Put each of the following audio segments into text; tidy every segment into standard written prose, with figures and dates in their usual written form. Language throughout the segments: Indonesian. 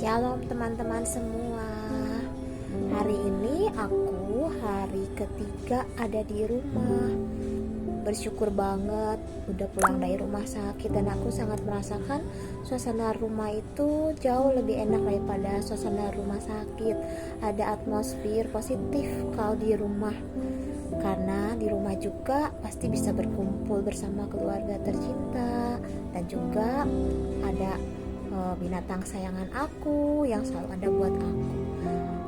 Shalom teman-teman semua. Hari ini aku hari ketiga ada di rumah. Bersyukur banget udah pulang dari rumah sakit, dan aku sangat merasakan suasana rumah itu jauh lebih enak daripada suasana rumah sakit. Ada atmosfer positif kalau di rumah, karena di rumah juga pasti bisa berkumpul bersama keluarga tercinta, dan juga ada binatang sayangan aku yang selalu ada buat aku.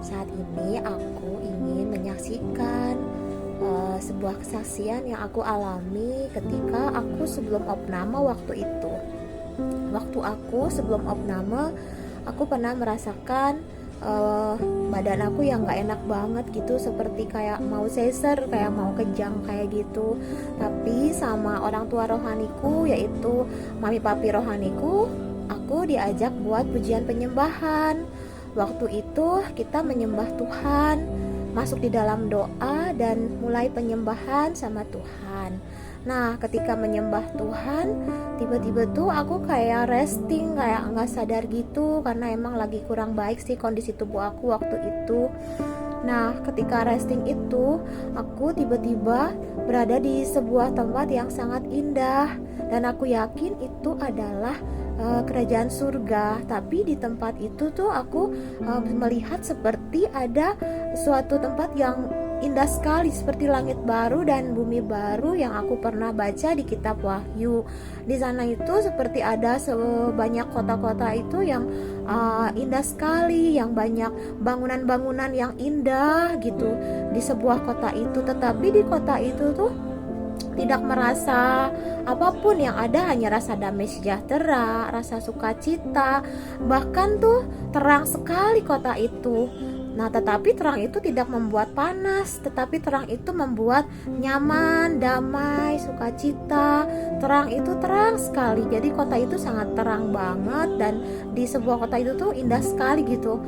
Saat ini aku ingin menyaksikan sebuah kesaksian yang aku alami ketika aku sebelum opname waktu itu. Waktu aku sebelum opname, aku pernah merasakan badan aku yang gak enak banget gitu, seperti kayak mau sesar, kayak mau kejang kayak gitu. Tapi sama orang tua rohaniku, yaitu mami papi rohaniku, aku diajak buat pujian penyembahan. Waktu itu kita menyembah Tuhan, masuk di dalam doa dan mulai penyembahan sama Tuhan. Nah, ketika menyembah Tuhan, tiba-tiba tuh aku kayak resting, kayak nggak sadar gitu, karena emang lagi kurang baik sih kondisi tubuh aku waktu itu. Nah, ketika resting itu, aku tiba-tiba berada di sebuah tempat yang sangat indah, dan aku yakin itu adalah kerajaan surga. Tapi di tempat itu tuh aku melihat seperti ada suatu tempat yang indah sekali, seperti langit baru dan bumi baru yang aku pernah baca di kitab Wahyu. Di sana itu seperti ada sebanyak kota-kota itu yang indah sekali, yang banyak bangunan-bangunan yang indah gitu di sebuah kota itu. Tetapi di kota itu tuh tidak merasa apapun, yang ada hanya rasa damai sejahtera, rasa sukacita, bahkan tuh terang sekali kota itu. Nah, tetapi terang itu tidak membuat panas, tetapi terang itu membuat nyaman, damai, sukacita. Terang itu terang sekali. Jadi kota itu sangat terang banget, dan di sebuah kota itu tuh indah sekali gitu.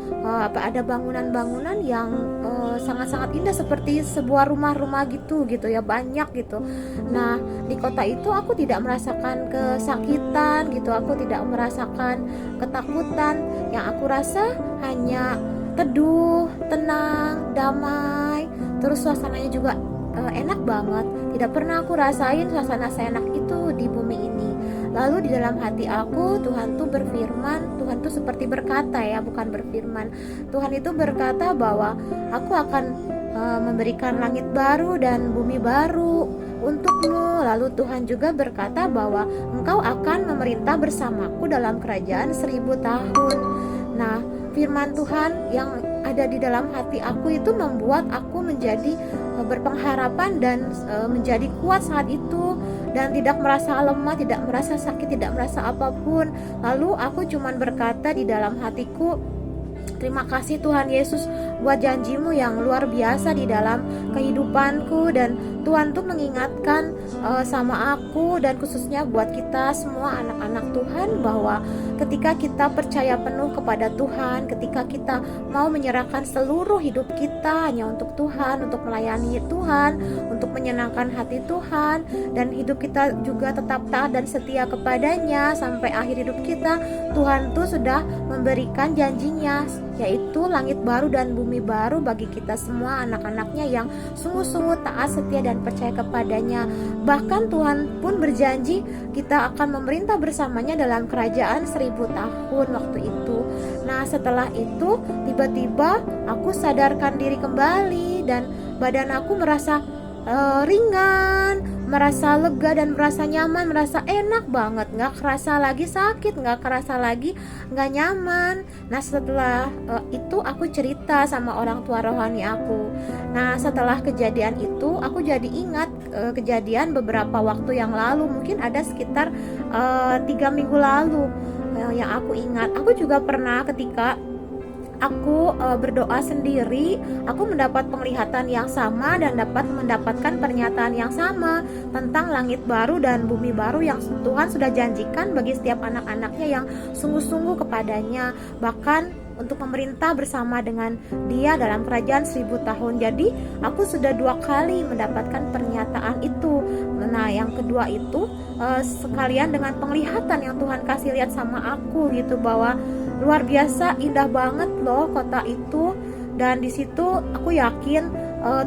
Ada bangunan-bangunan yang sangat-sangat indah, seperti sebuah rumah-rumah gitu ya, banyak gitu. Nah, di kota itu aku tidak merasakan kesakitan gitu, aku tidak merasakan ketakutan. Yang aku rasa hanya teduh, tenang, damai. Terus suasananya juga enak banget. Tidak pernah aku rasain suasana seenak itu di bumi ini. Lalu di dalam hati aku, Tuhan tuh berfirman, Tuhan tuh seperti berkata ya, bukan berfirman. Tuhan itu berkata bahwa aku akan memberikan langit baru dan bumi baru untukmu. Lalu Tuhan juga berkata bahwa engkau akan memerintah bersamaku dalam kerajaan 1000 tahun. Nah, firman Tuhan yang ada di dalam hati aku itu membuat aku menjadi berpengharapan dan menjadi kuat saat itu, dan tidak merasa lemah, tidak merasa sakit, tidak merasa apapun. Lalu aku cuman berkata di dalam hatiku, terima kasih Tuhan Yesus buat janjimu yang luar biasa di dalam kehidupanku. Dan Tuhan tuh mengingatkan sama aku, dan khususnya buat kita semua anak-anak Tuhan, bahwa ketika kita percaya penuh kepada Tuhan, ketika kita mau menyerahkan seluruh hidup kita hanya untuk Tuhan, untuk melayani Tuhan, untuk menyenangkan hati Tuhan, dan hidup kita juga tetap taat dan setia kepadanya sampai akhir hidup kita, Tuhan tuh sudah memberikan janjinya, yaitu langit baru dan bumi baru bagi kita semua anak-anaknya yang sungguh-sungguh taat, setia, dan percaya kepadanya. Bahkan Tuhan pun berjanji kita akan memerintah bersamanya dalam kerajaan 1000 tahun waktu itu. Nah, setelah itu tiba-tiba aku sadarkan diri kembali, dan badan aku merasa ringan, merasa lega, dan merasa nyaman, merasa enak banget. Gak kerasa lagi sakit, gak kerasa lagi gak nyaman. Nah, setelah itu aku cerita sama orang tua rohani aku. Nah, setelah kejadian itu aku jadi ingat kejadian beberapa waktu yang lalu, mungkin ada sekitar 3 minggu lalu yang aku ingat. Aku juga pernah, ketika aku berdoa sendiri, aku mendapat penglihatan yang sama dan dapat mendapatkan pernyataan yang sama tentang langit baru dan bumi baru yang Tuhan sudah janjikan bagi setiap anak-anaknya yang sungguh-sungguh kepadanya, bahkan untuk memerintah bersama dengan Dia dalam kerajaan 1000 tahun. Jadi aku sudah 2 kali mendapatkan pernyataan itu. Nah, yang kedua itu sekalian dengan penglihatan yang Tuhan kasih lihat sama aku gitu, bahwa luar biasa indah banget loh kota itu. Dan di situ aku yakin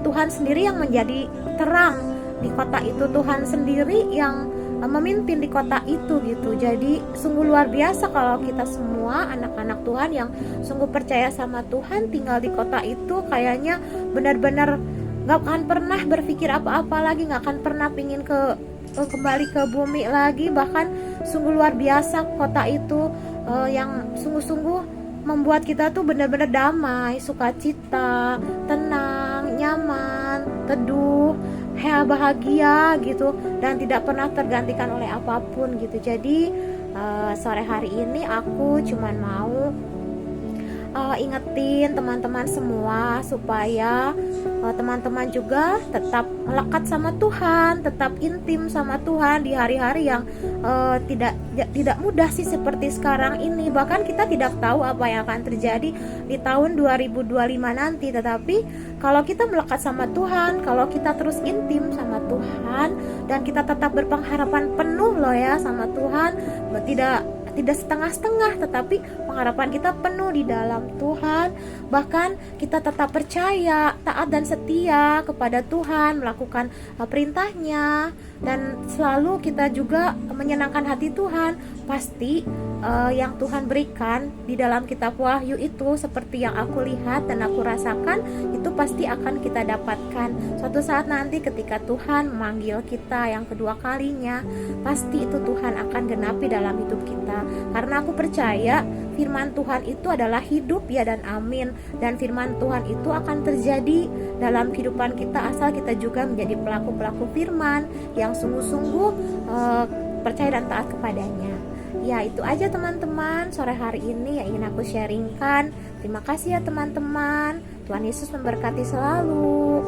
Tuhan sendiri yang menjadi terang di kota itu, Tuhan sendiri yang memimpin di kota itu gitu. Jadi sungguh luar biasa kalau kita semua anak-anak Tuhan yang sungguh percaya sama Tuhan tinggal di kota itu, kayaknya benar-benar gak akan pernah berpikir apa-apa lagi, gak akan pernah pingin kembali ke bumi lagi. Bahkan sungguh luar biasa kota itu yang sungguh-sungguh membuat kita tuh benar-benar damai, sukacita, tenang, nyaman, teduh, bahagia gitu, dan tidak pernah tergantikan oleh apapun gitu. Jadi sore hari ini aku cuman mau ingetin teman-teman semua supaya teman-teman juga tetap melekat sama Tuhan, tetap intim sama Tuhan di hari-hari yang tidak mudah sih seperti sekarang ini. Bahkan kita tidak tahu apa yang akan terjadi di tahun 2025 nanti. Tetapi kalau kita melekat sama Tuhan, kalau kita terus intim sama Tuhan, dan kita tetap berpengharapan penuh loh ya sama Tuhan, tidak setengah-setengah, tetapi pengharapan kita penuh di dalam Tuhan. Bahkan kita tetap percaya, taat dan setia kepada Tuhan, melakukan perintahnya, dan selalu kita juga menyenangkan hati Tuhan. Pasti yang Tuhan berikan di dalam kitab Wahyu itu, seperti yang aku lihat dan aku rasakan, itu pasti akan kita dapatkan. Suatu saat nanti ketika Tuhan memanggil kita yang kedua kalinya, pasti itu Tuhan akan genapi dalam hidup kita. Karena aku percaya firman Tuhan itu adalah hidup ya, dan amin. Dan firman Tuhan itu akan terjadi dalam kehidupan kita asal kita juga menjadi pelaku-pelaku firman yang sungguh-sungguh percaya dan taat kepadanya. Ya, itu aja teman-teman sore hari ini yang ingin aku sharingkan. Terima kasih ya teman-teman. Tuhan Yesus memberkati selalu.